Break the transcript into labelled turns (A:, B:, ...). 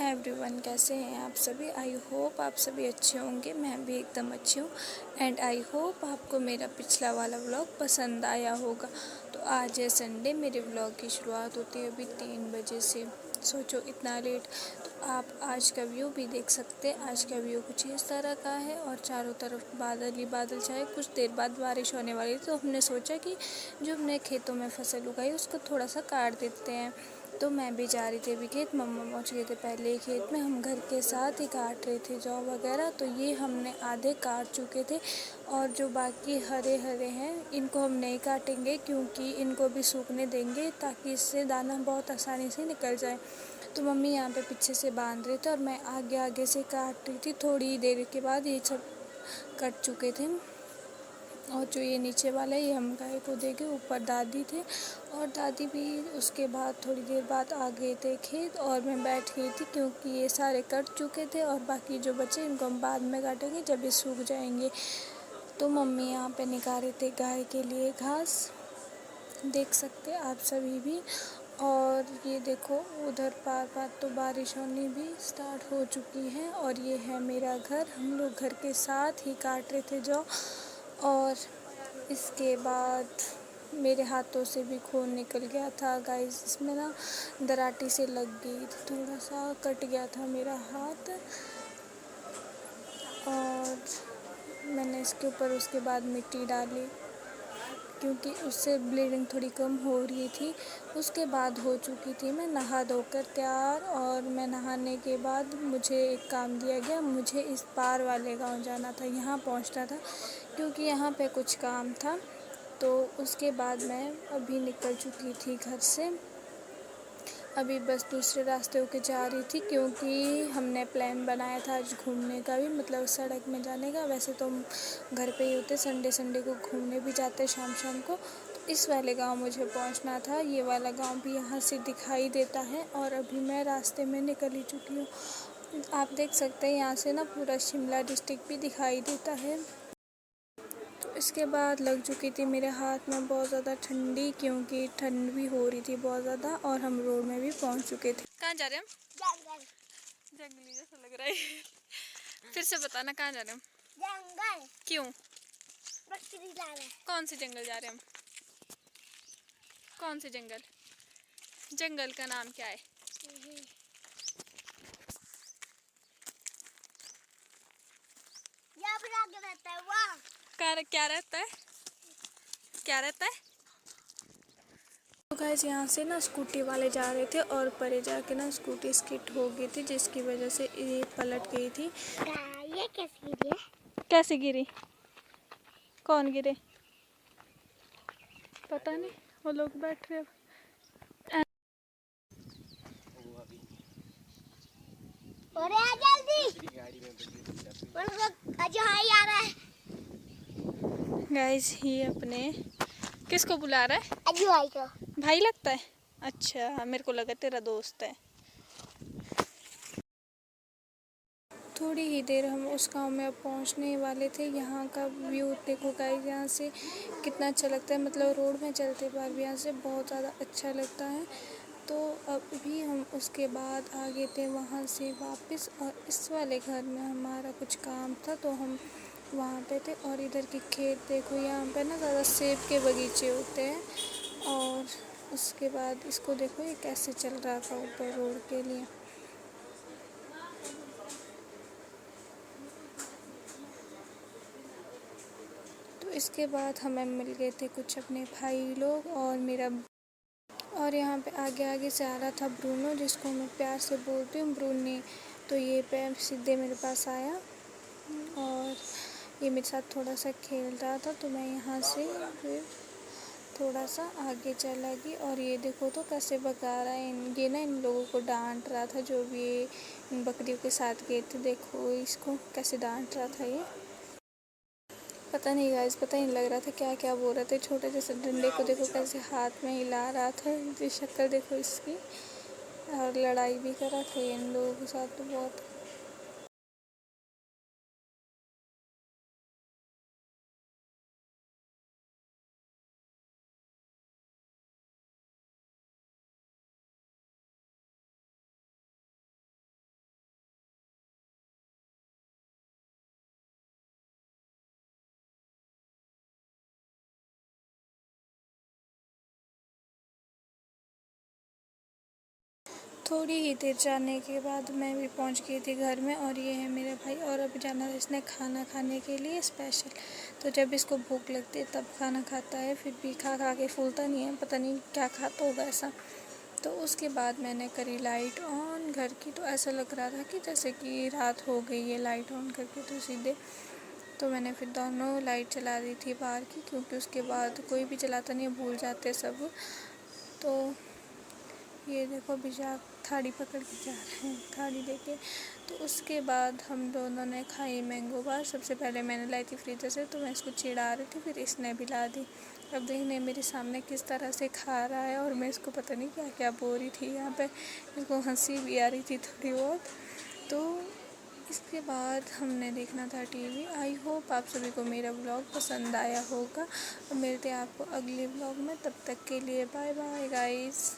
A: Hi everyone, कैसे हैं आप सभी। आई होप आप सभी अच्छे होंगे। मैं भी एकदम अच्छी हूँ एंड आई होप आपको मेरा पिछला वाला व्लॉग पसंद आया होगा। तो आज है संडे, मेरे व्लॉग की शुरुआत होती है अभी 3 बजे से। सोचो इतना लेट। तो आप आज का व्यू भी देख सकते हैं। आज का व्यू कुछ इस तरह का है और चारों तरफ बादल ही बादल छाए। कुछ देर बाद बारिश होने वाली थी, तो हमने सोचा कि जो हमने खेतों में फसल उगाई उसको थोड़ा सा काट देते हैं। तो मैं भी जा रही थी अभी खेत। मम्मा पहुंच गए थे पहले ही खेत में। हम घर के साथ ही काट रहे थे जौ वगैरह। तो ये हमने आधे काट चुके थे और जो बाकी हरे हरे हैं इनको हम नहीं काटेंगे, क्योंकि इनको भी सूखने देंगे ताकि इससे दाना बहुत आसानी से निकल जाए। तो मम्मी यहाँ पे पीछे से बांध रहे थे और मैं आगे आगे से काट रही थी। थोड़ी देर के बाद ये सब कट चुके थे। और जो ये नीचे वाला है ये हम गाय को देंगे। ऊपर दादी थे और दादी भी उसके बाद थोड़ी देर बाद आ गए थे खेत और मैं बैठ गई थी, क्योंकि ये सारे कट चुके थे और बाकी जो बचे इनको हम बाद में काटेंगे जब ये सूख जाएंगे। तो मम्मी यहाँ पे निकाल रहे थे गाय के लिए घास, देख सकते हैं आप सभी भी। और ये देखो उधर पार पार तो बारिश होनी भी स्टार्ट हो चुकी है। और ये है मेरा घर। हम लोग घर के साथ ही काट रहे थे जौ। और इसके बाद मेरे हाथों से भी खून निकल गया था गाइस। इसमें ना दराटी से लग गई थी, थोड़ा सा कट गया था मेरा हाथ। और मैंने इसके ऊपर उसके बाद मिट्टी डाली, क्योंकि उससे ब्लीडिंग थोड़ी कम हो रही थी। उसके बाद हो चुकी थी मैं नहा धोकर तैयार। और मैं नहाने के बाद मुझे एक काम दिया गया। मुझे इस पार वाले गांव जाना था, यहाँ पहुँचना था, क्योंकि यहाँ पे कुछ काम था। तो उसके बाद मैं अभी निकल चुकी थी घर से। अभी बस दूसरे रास्ते होके जा रही थी, क्योंकि हमने प्लान बनाया था आज घूमने का भी, मतलब सड़क में जाने का। वैसे तो हम घर पे ही होते, संडे संडे को घूमने भी जाते शाम शाम को। तो इस वाले गांव मुझे पहुंचना था। ये वाला गांव भी यहाँ से दिखाई देता है और अभी मैं रास्ते में निकल ही चुकी हूँ। आप देख सकते हैं यहाँ से ना पूरा शिमला डिस्ट्रिक्ट भी दिखाई देता है। तो इसके बाद लग चुकी थी मेरे हाथ में बहुत ज़्यादा ठंडी, क्योंकि ठंड भी हो रही थी बहुत ज़्यादा। और हम रोड में भी पहुंच चुके थे। कहाँ जा रहे हैं हम? जंगली जैसा लग रहा है। फिर से बताना कहाँ जा रहे हैं हम? जंगल। क्यों? बकरी ला रहे हैं। कौन से जंगल जा रहे हैं हम? कौन से जंगल? जंगल का नाम क्या है? रहता है वहाँ। क्या रहता है? क्या रहता है? तो गाइस यहाँ से ना स्कूटी वाले जा रहे थे और परे जाके ना स्कूटी स्किड हो गई थी, जिसकी वजह से ये पलट गई थी। ये कैसे गिरी? कैसे गिरी? कौन गिरे? पता नहीं, वो लोग बैठ रहे। गाइस ये अपने किसको बुला रहा है? अजू भाई को। भाई लगता है? अच्छा, मेरे को लगा तेरा दोस्त है। थोड़ी ही देर हम उस गांव में अब पहुंचने वाले थे। यहाँ का व्यू देखो गाइस, यहाँ से कितना अच्छा लगता है। मतलब रोड में चलते बार भी यहाँ से बहुत ज़्यादा अच्छा लगता है। तो अभी हम उसके बाद आ गए थे वहाँ से वापस। और इस वाले घर में हमारा कुछ काम था, तो हम वहाँ पे थे। और इधर की खेत देखो, यहाँ पे ना ज़्यादा सेब के बगीचे होते हैं। और उसके बाद इसको देखो ये कैसे चल रहा था ऊपर रोड के लिए। तो इसके बाद हमें मिल गए थे कुछ अपने भाई लोग और मेरा। और यहाँ पे आगे आगे से आ रहा था ब्रूनो, जिसको मैं प्यार से बोलती हूँ ब्रूनी। तो ये पे सीधे मेरे पास आया और ये मेरे साथ थोड़ा सा खेल रहा था। तो मैं यहाँ से फिर थोड़ा सा आगे चला गई। और ये देखो तो कैसे भगा रहा है। ये ना इन लोगों को डांट रहा था, जो भी इन बकरियों के साथ गए थे। देखो इसको कैसे डांट रहा था ये। पता नहीं गाइस, पता नहीं लग रहा था क्या क्या बोल रहे थे। छोटे जैसे डंडे को देखो कैसे हाथ में हिला रहा था। ये शक्ल देखो इसकी। और लड़ाई भी करा था इन लोगों के साथ तो बहुत। थोड़ी ही देर जाने के बाद मैं भी पहुंच गई थी घर में। और ये है मेरा भाई, और अभी जाना है इसने खाना खाने के लिए स्पेशल। तो जब इसको भूख लगती है तब खाना खाता है, फिर भी खा खा के फूलता नहीं है, पता नहीं क्या खाता होगा ऐसा। तो उसके बाद मैंने करी लाइट ऑन घर की, तो ऐसा लग रहा था कि जैसे कि रात हो गई है लाइट ऑन करके। तो सीधे तो मैंने फिर दोनों लाइट चला दी थी बाहर की, क्योंकि उसके बाद कोई भी चलाता नहीं है, भूल जाते सब। तो ये देखो अभी थाली पकड़ के जा रहे हैं, थाली लेके। तो उसके बाद हम दोनों ने खाई मैंगो बार। सबसे पहले मैंने लाई थी फ्रीजर से, तो मैं इसको चिढ़ा रही थी, फिर इसने भी ला दी। अब देखने मेरे सामने किस तरह से खा रहा है, और मैं इसको पता नहीं क्या क्या बोल रही थी यहाँ पे। इसको हंसी भी आ रही थी थोड़ी बहुत। तो इसके बाद हमने देखना था टीवी। आई होप आप सभी को मेरा व्लॉग पसंद आया होगा, और मिलते हैं आपको अगले व्लॉग में। तब तक के लिए बाय बाय गाइस।